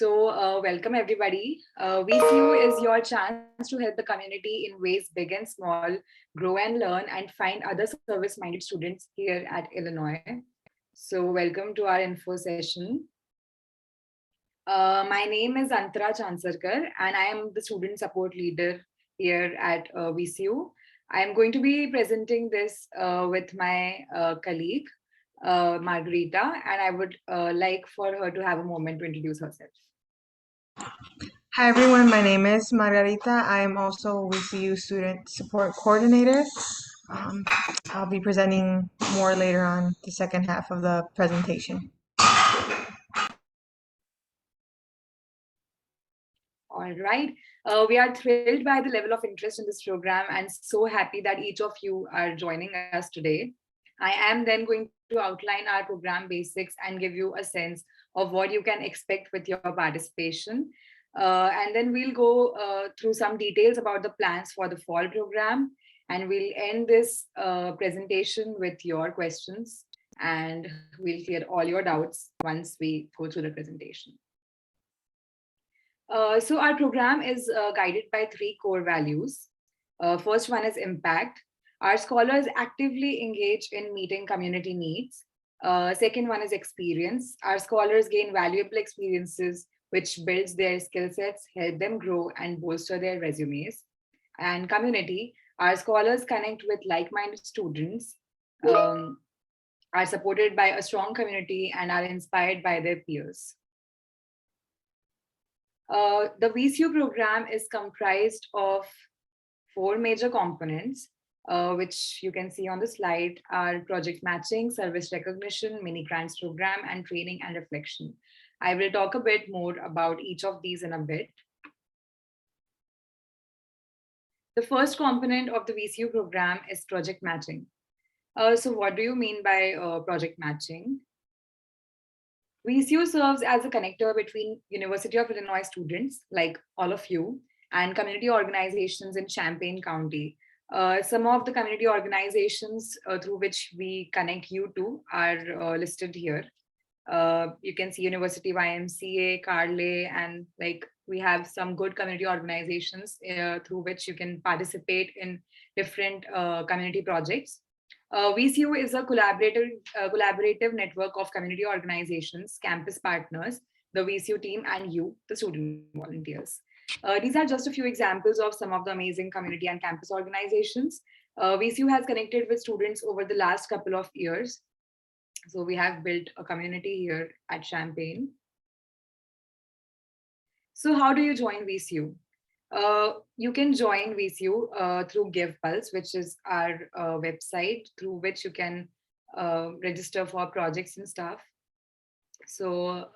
Welcome everybody. VCU is your chance to help the community in ways big and small, grow and learn, and find other service-minded students here at Illinois. So, welcome to our info session. My name is Antara Chansarkar, and I am the student support leader here at VCU. I am going to be presenting this with my colleague, Margarita, and I would like for her to have a moment to introduce herself. Hi everyone, my name is Margarita. I am also VCU Student Support Coordinator. I'll be presenting more later on the second half of the presentation. All right. We are thrilled by the level of interest in this program and so happy that each of you are joining us today. I am then going to outline our program basics and give you a sense of what you can expect with your participation. And then we'll go through some details about the plans for the fall program. And we'll end this presentation with your questions and we'll clear all your doubts once we go through the presentation. So our program is guided by three core values. First one is impact. Our scholars actively engage in meeting community needs. Second one is experience. Our scholars gain valuable experiences, which builds their skill sets, help them grow, and bolster their resumes. And community. Our scholars connect with like-minded students, are supported by a strong community, and are inspired by their peers. The VCU program is comprised of four major components, which you can see on the slide are project matching, service recognition, mini grants program, and training and reflection. I will talk a bit more about each of these in a bit. The first component of the VCU program is project matching. So what do you mean by project matching? VCU serves as a connector between University of Illinois students, like all of you, and community organizations in Champaign County. Some of the community organizations through which we connect you to are listed here. You can see University YMCA, Carle, and like we have some good community organizations through which you can participate in different community projects. VCU is a collaborative network of community organizations, campus partners, the VCU team, and you, the student volunteers. These are just a few examples of some of the amazing community and campus organizations. VCU has connected with students over the last couple of years. So we have built a community here at Champaign. So how do you join VCU? You can join VCU through GivePulse, which is our website through which you can register for projects and stuff. So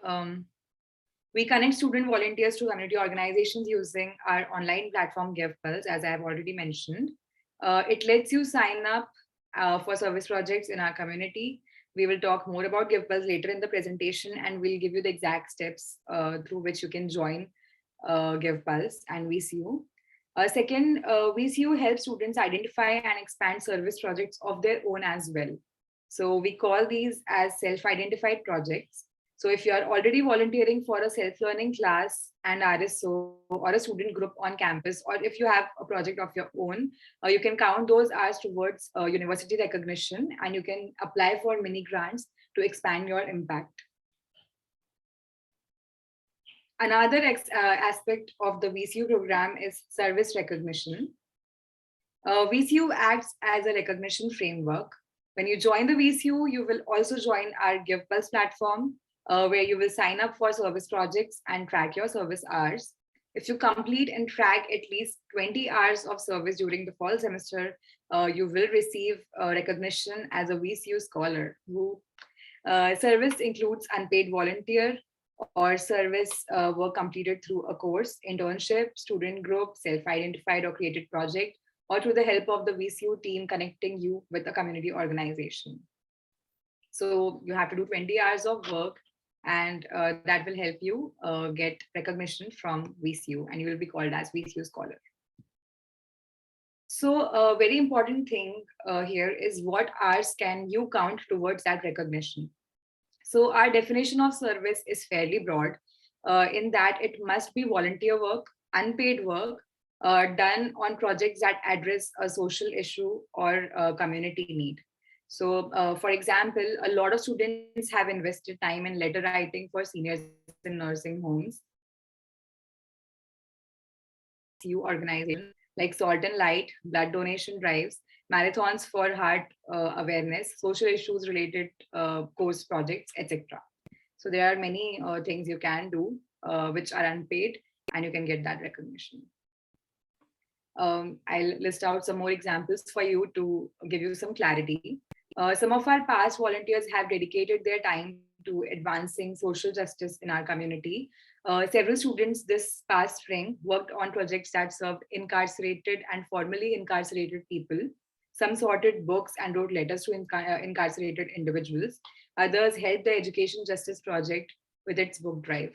we connect student volunteers to community organizations using our online platform GivePulse, as I have already mentioned. It lets you sign up for service projects in our community. We will talk more about GivePulse later in the presentation, and we'll give you the exact steps through which you can join GivePulse and VCU. Second, VCU helps students identify and expand service projects of their own as well. So we call these as self-identified projects. So if you are already volunteering for a self-learning class, an RSO, or a student group on campus, or if you have a project of your own, you can count those hours towards university recognition, and you can apply for mini grants to expand your impact. Another aspect of the VCU program is service recognition. VCU acts as a recognition framework. When you join the VCU, you will also join our GivePulse platform, where you will sign up for service projects and track your service hours. If you complete and track at least 20 hours of service during the fall semester, you will receive recognition as a VCU scholar. Service includes unpaid volunteer or service work completed through a course, internship, student group, self-identified or created project, or through the help of the VCU team connecting you with a community organization. So you have to do 20 hours of work, and that will help you get recognition from VCU, and you will be called as VCU scholar. So a very important thing here is what hours can you count towards that recognition? So our definition of service is fairly broad. in that it must be volunteer work, unpaid work, done on projects that address a social issue or a community need. So, for example, a lot of students have invested time in letter writing for seniors in nursing homes. VCU organizations like Salt and Light, blood donation drives, marathons for heart awareness, social issues related course projects, etc. So there are many things you can do which are unpaid and you can get that recognition. I'll list out some more examples for you to give you some clarity. Some of our past volunteers have dedicated their time to advancing social justice in our community. Several students this past spring worked on projects that served incarcerated and formerly incarcerated people. Some sorted books and wrote letters to incarcerated individuals. Others helped the Education Justice Project with its book drive.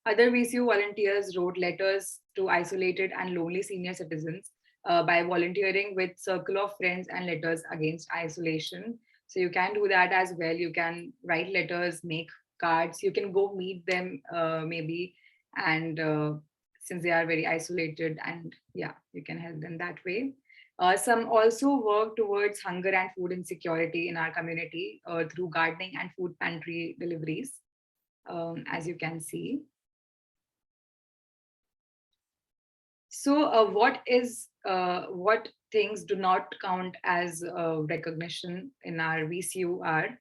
Other VCU volunteers wrote letters to isolated and lonely senior citizens by volunteering with Circle of Friends and Letters Against Isolation. So you can do that as well. You can write letters, make cards. You can go meet them maybe, and since they are very isolated, and yeah, you can help them that way. Some also work towards hunger and food insecurity in our community through gardening and food pantry deliveries, as you can see. So, what things do not count as recognition in our VCU are?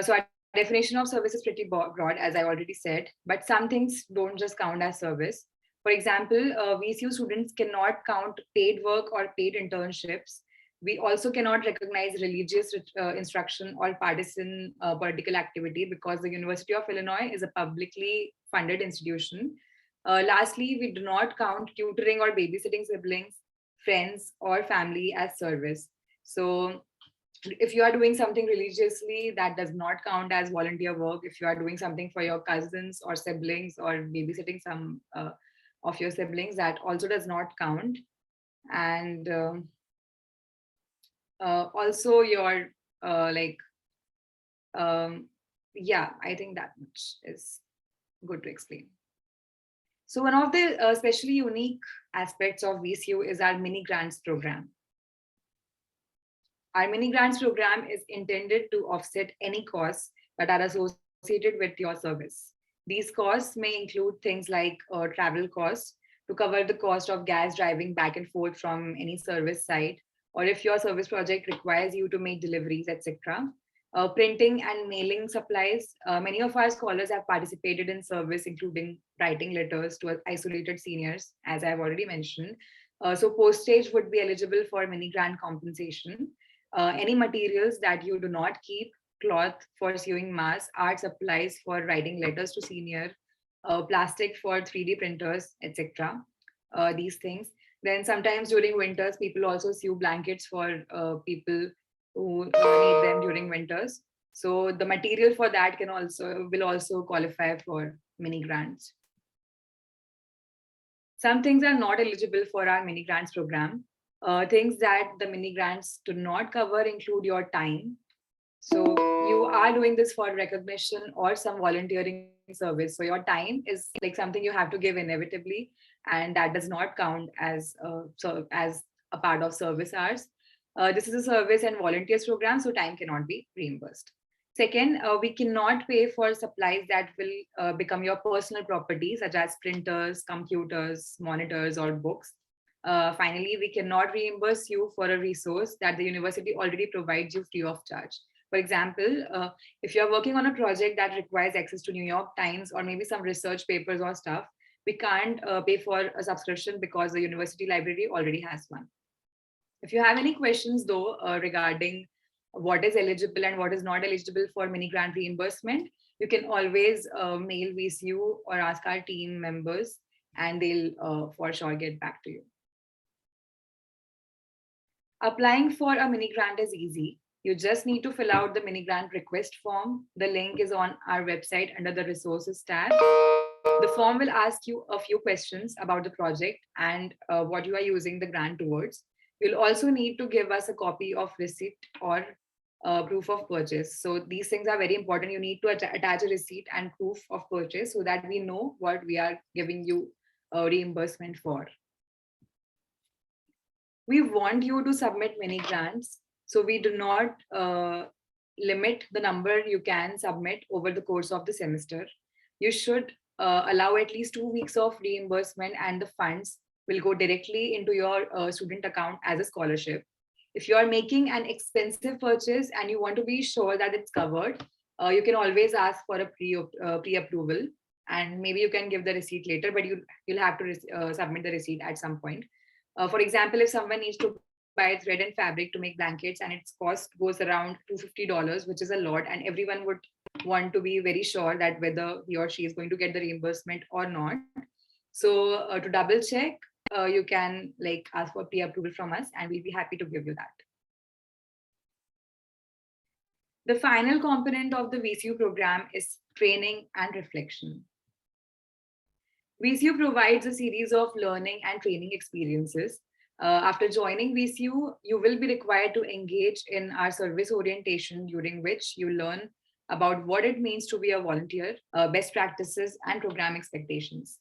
So, our definition of service is pretty broad, as I already said, but some things don't just count as service. For example, VCU students cannot count paid work or paid internships. We also cannot recognize religious instruction or partisan political activity because the University of Illinois is a publicly funded institution. Lastly, we do not count tutoring or babysitting siblings, friends, or family as service. So, if you are doing something religiously, that does not count as volunteer work. If you are doing something for your cousins or siblings or babysitting some of your siblings, that also does not count. And also, your like, yeah, I think that much is good to explain. So one of the especially unique aspects of VCU is our mini grants program. Our mini grants program is intended to offset any costs that are associated with your service. These costs may include things like travel costs to cover the cost of gas driving back and forth from any service site, or if your service project requires you to make deliveries, etc. Printing and mailing supplies. Many of our scholars have participated in service, including writing letters to isolated seniors, as I've already mentioned. So postage would be eligible for mini grant compensation. Any materials that you do not keep, cloth for sewing masks, art supplies for writing letters to senior, plastic for 3D printers, etc. These things. Then sometimes during winters, people also sew blankets for people who need them during winters. So the material for that will also qualify for mini grants. Some things are not eligible for our mini grants program. Things that the mini grants do not cover include your time. So you are doing this for recognition or some volunteering service. So your time is like something you have to give inevitably, and that does not count as a part of service hours. This is a service and volunteers program, so time cannot be reimbursed. Second, we cannot pay for supplies that will become your personal property, such as printers, computers, monitors, or books. Finally, we cannot reimburse you for a resource that the university already provides you free of charge. For example, if you're working on a project that requires access to New York Times or maybe some research papers or stuff, we can't pay for a subscription because the university library already has one. If you have any questions though regarding what is eligible and what is not eligible for mini grant reimbursement, you can always mail VCU or ask our team members and they'll for sure get back to you. Applying for a mini grant is easy. You just need to fill out the mini grant request form. The link is on our website under the resources tab. The form will ask you a few questions about the project and what you are using the grant towards. You'll also need to give us a copy of receipt or proof of purchase. So these things are very important. You need to attach a receipt and proof of purchase so that we know what we are giving you reimbursement for. We want you to submit mini grants, so we do not limit the number you can submit over the course of the semester. You should allow at least 2 weeks of reimbursement, and the funds will go directly into your student account as a scholarship. If you are making an expensive purchase and you want to be sure that it's covered, you can always ask for a pre-approval, and maybe you can give the receipt later, but you'll have to submit the receipt at some point. For example, if someone needs to buy thread and fabric to make blankets and its cost goes around $250, which is a lot, and everyone would want to be very sure that whether he or she is going to get the reimbursement or not. So to double check, you can like ask for pre-approval from us, and we'll be happy to give you that. The final component of the VCU program is training and reflection. VCU provides a series of learning and training experiences. After joining VCU, you will be required to engage in our service orientation, during which you learn about what it means to be a volunteer, best practices, and program expectations.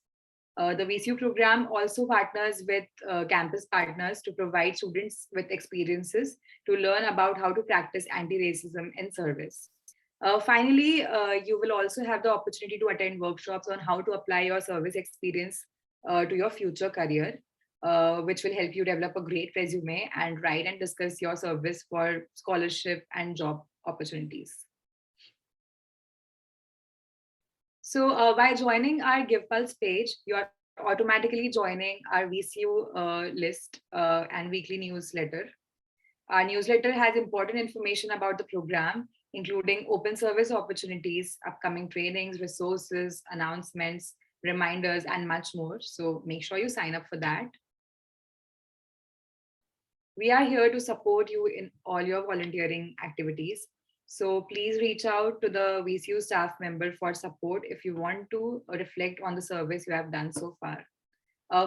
The VCU program also partners with campus partners to provide students with experiences to learn about how to practice anti-racism in service. Finally, you will also have the opportunity to attend workshops on how to apply your service experience to your future career, which will help you develop a great resume and write and discuss your service for scholarship and job opportunities. So by joining our GivePulse page, you are automatically joining our VCU list and weekly newsletter. Our newsletter has important information about the program, including open service opportunities, upcoming trainings, resources, announcements, reminders, and much more. So make sure you sign up for that. We are here to support you in all your volunteering activities. So please reach out to the VCU staff member for support if you want to reflect on the service you have done so far.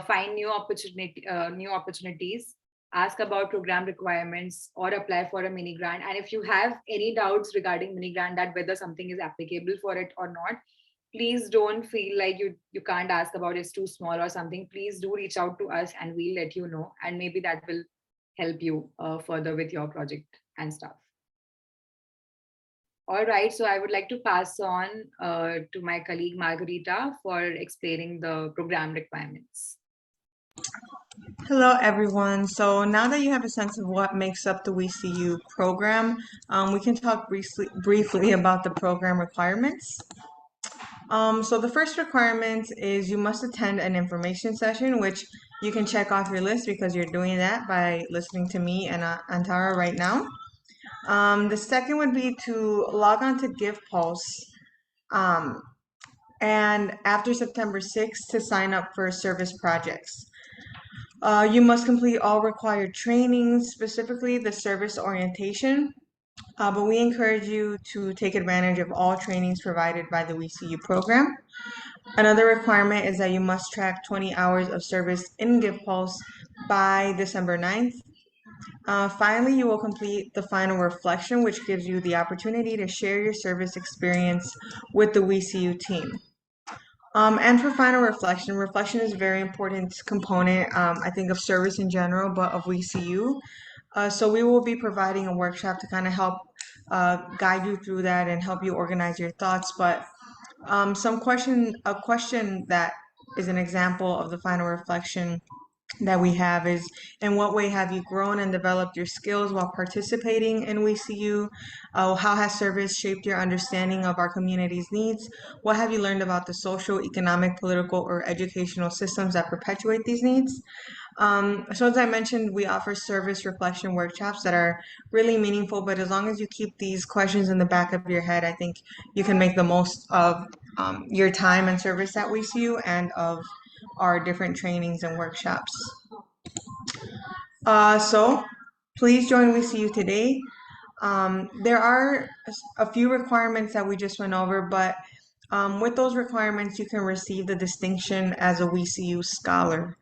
Find new opportunities, ask about program requirements, or apply for a mini grant. And if you have any doubts regarding mini grant, that whether something is applicable for it or not, please don't feel like you can't ask about it's too small or something. Please do reach out to us and we'll let you know. And maybe that will help you further with your project and stuff. All right, so I would like to pass on to my colleague Margarita for explaining the program requirements. Hello, everyone. So now that you have a sense of what makes up the WeCU program, we can talk briefly about the program requirements. So the first requirement is you must attend an information session, which you can check off your list because you're doing that by listening to me and Antara right now. The second would be to log on to GivePulse, and after September 6th to sign up for service projects. You must complete all required trainings, specifically the service orientation, but we encourage you to take advantage of all trainings provided by the WeCU program. Another requirement is that you must track 20 hours of service in GivePulse by December 9th. Finally, you will complete the final reflection, which gives you the opportunity to share your service experience with the WeCU team. And for final reflection, reflection is a very important component, I think, of service in general, but of WeCU. So we will be providing a workshop to kind of help guide you through that and help you organize your thoughts. But a question that is an example of the final reflection that we have is, in what way have you grown and developed your skills while participating in WeCU? How has service shaped your understanding of our community's needs? What have you learned about the social, economic, political, or educational systems that perpetuate these needs? So as I mentioned, we offer service reflection workshops that are really meaningful, but as long as you keep these questions in the back of your head, I think you can make the most of your time and service at WeCU and of our different trainings and workshops. So please join WeCU today. There are a few requirements that we just went over, but with those requirements, you can receive the distinction as a WeCU scholar,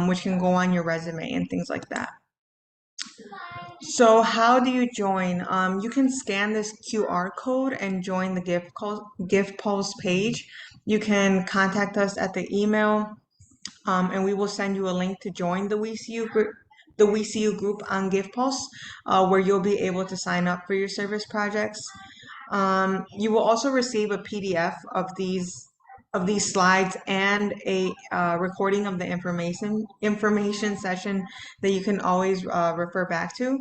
which can go on your resume and things like that. So how do you join? You can scan this QR code and join the Gift Pulse page. You can contact us at the email, and we will send you a link to join the WeCU group on Gift Pulse, where you'll be able to sign up for your service projects. You will also receive a PDF of these slides and a recording of the information session that you can always refer back to.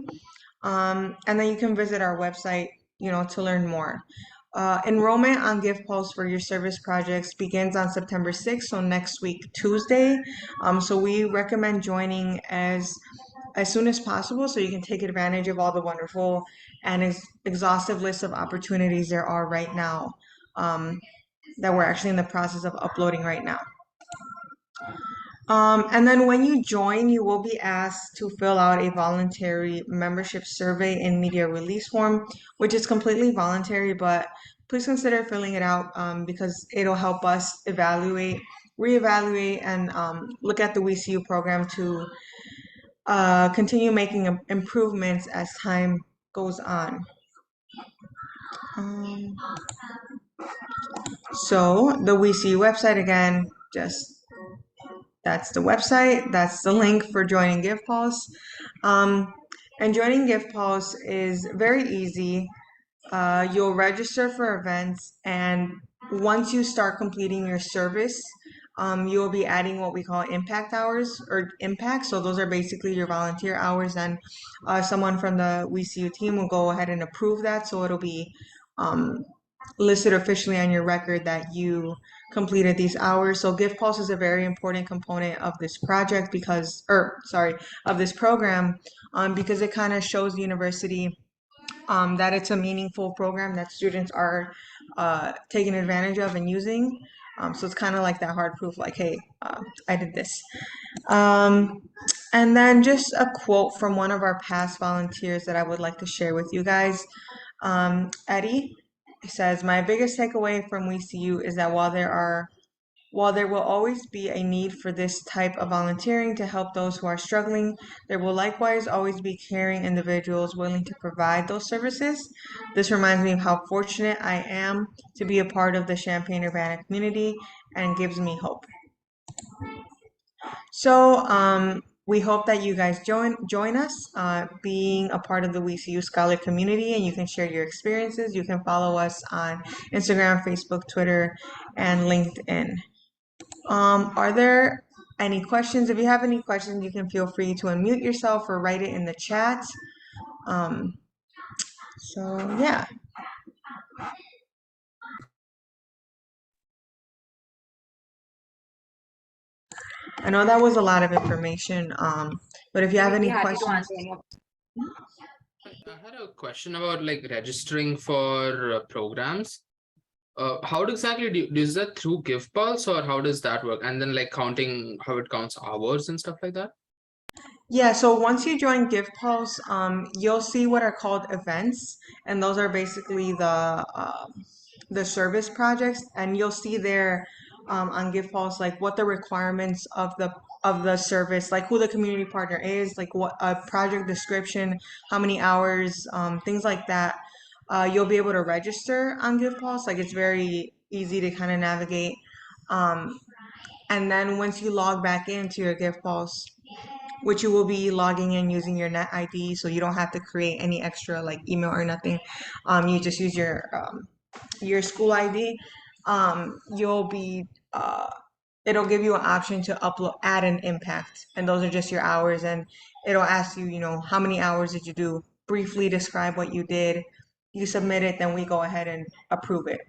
And then you can visit our website, to learn more. Enrollment on Gift Pulse for your service projects begins on September 6th, so next week, Tuesday. So we recommend joining as soon as possible so you can take advantage of all the wonderful and exhaustive list of opportunities there are right now, that we're actually in the process of uploading right now. And then when you join, you will be asked to fill out a voluntary membership survey and media release form, which is completely voluntary, but please consider filling it out, because it'll help us reevaluate, and look at the WeCU program to continue making improvements as time goes on. Um, so the WeCU website again, that's the website. That's the link for joining Gift Pulse. And joining Gift Pulse is very easy. You'll register for events, and once you start completing your service, you'll be adding what we call impact hours or impact. So those are basically your volunteer hours, and someone from the WeCU team will go ahead and approve that. So it'll be listed officially on your record that you completed these hours. So Gift Pulse is a very important component of this project of this program, because it kind of shows the university that it's a meaningful program that students are taking advantage of and using. So it's kind of like that hard proof, like, hey, I did this. And then just a quote from one of our past volunteers that I would like to share with you guys. Eddie says, "My biggest takeaway from WeCU is that while there will always be a need for this type of volunteering to help those who are struggling, there will likewise always be caring individuals willing to provide those services. This reminds me of how fortunate I am to be a part of the Champaign-Urbana community and gives me hope." So we hope that you guys join us, being a part of the WeCU Scholar community, and you can share your experiences. You can follow us on Instagram, Facebook, Twitter, and LinkedIn. Are there any questions? If you have any questions, you can feel free to unmute yourself or write it in the chat. Um, so yeah. I know that was a lot of information, but if you have We'll be any happy to questions. answer any of. I had a question about like registering for programs. How exactly is that through Gift Pulse, or how does that work? And then like counting how it counts hours and stuff like that? Yeah, so once you join Gift Pulse, you'll see what are called events, and those are basically the service projects, and you'll see there, on Gift Pulse, like what the requirements of the service, like who the community partner is, like what a project description, how many hours, things like that. You'll be able to register on Gift Pulse, like it's very easy to kind of navigate. Um, and then once you log back into your Gift Pulse, which you will be logging in using your net ID, so you don't have to create any extra like email or nothing. You just use your school ID. You'll be it'll give you an option to add an impact, and those are just your hours, and it'll ask you, how many hours did you do? Briefly describe what you did. You submit it, then we go ahead and approve it.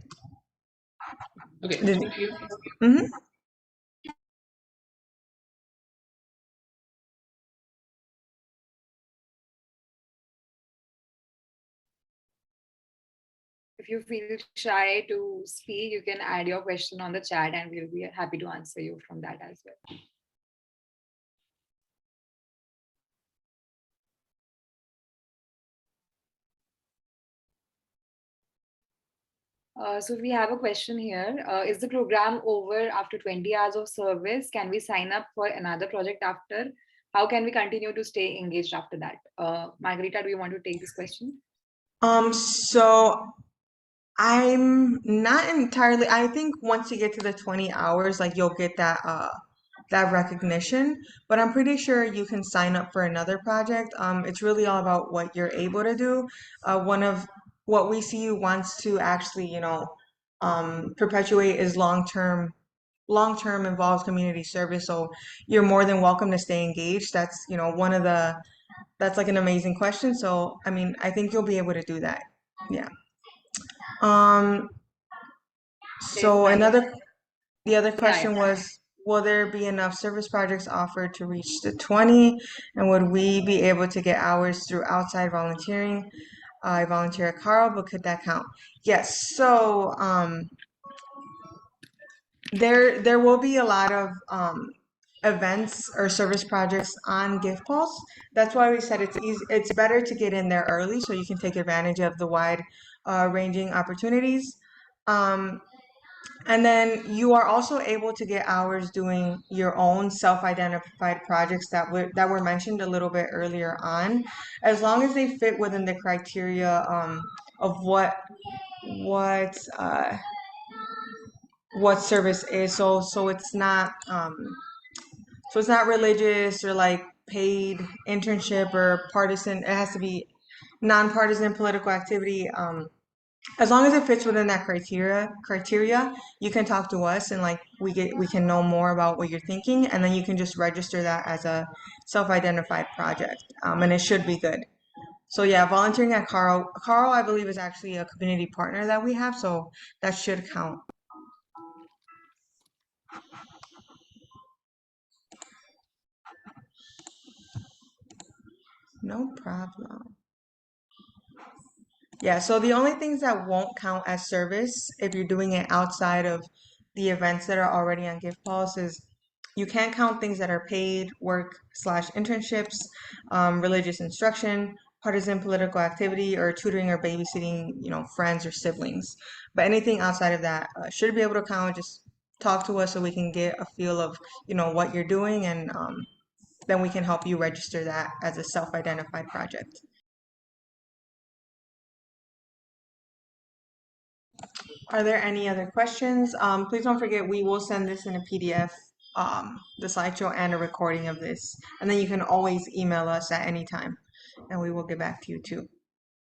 Okay, Did- thank you. Mhm. If you feel shy to speak, you can add your question on the chat and we'll be happy to answer you from that as well. So we have a question here. Is the program over after 20 hours of service? Can we sign up for another project after? how can we continue to stay engaged after that? Margarita, do you want to take this question? So I'm not entirely, I think once you get to the 20 hours, like you'll get that recognition, but I'm pretty sure you can sign up for another project. It's really all about what you're able to do. One of what we see you wants to actually, perpetuate is long-term involved community service. So you're more than welcome to stay engaged. That's, that's like an amazing question. So, I mean, I think you'll be able to do that. Yeah. Um, so Nice. the other Yeah, question was, will there be enough service projects offered to reach the 20? And would we be able to get hours through outside volunteering? I volunteer at Carl, but could that count? Yes. So, there will be a lot of events or service projects on Gift Pulse. That's why we said it's better to get in there early so you can take advantage of the wide ranging opportunities. Um, and then you are also able to get hours doing your own self-identified projects that were mentioned a little bit earlier on, as long as they fit within the criteria of what uh, what service is. So it's not religious or like paid internship or partisan. It has to be nonpartisan political activity. As long as it fits within that criteria, you can talk to us and like we can know more about what you're thinking, and then you can just register that as a self-identified project, and it should be good. So yeah, volunteering at Carl, I believe is actually a community partner that we have, so that should count. No problem. Yeah, so the only things that won't count as service if you're doing it outside of the events that are already on Gift Pulse is you can't count things that are paid work slash internships, religious instruction, partisan political activity, or tutoring or babysitting, friends or siblings. But anything outside of that should be able to count. Just talk to us so we can get a feel of, what you're doing, and then we can help you register that as a self-identified project. Are there any other questions? Please don't forget, we will send this in a PDF, the slideshow and a recording of this. And then you can always email us at any time and we will get back to you too.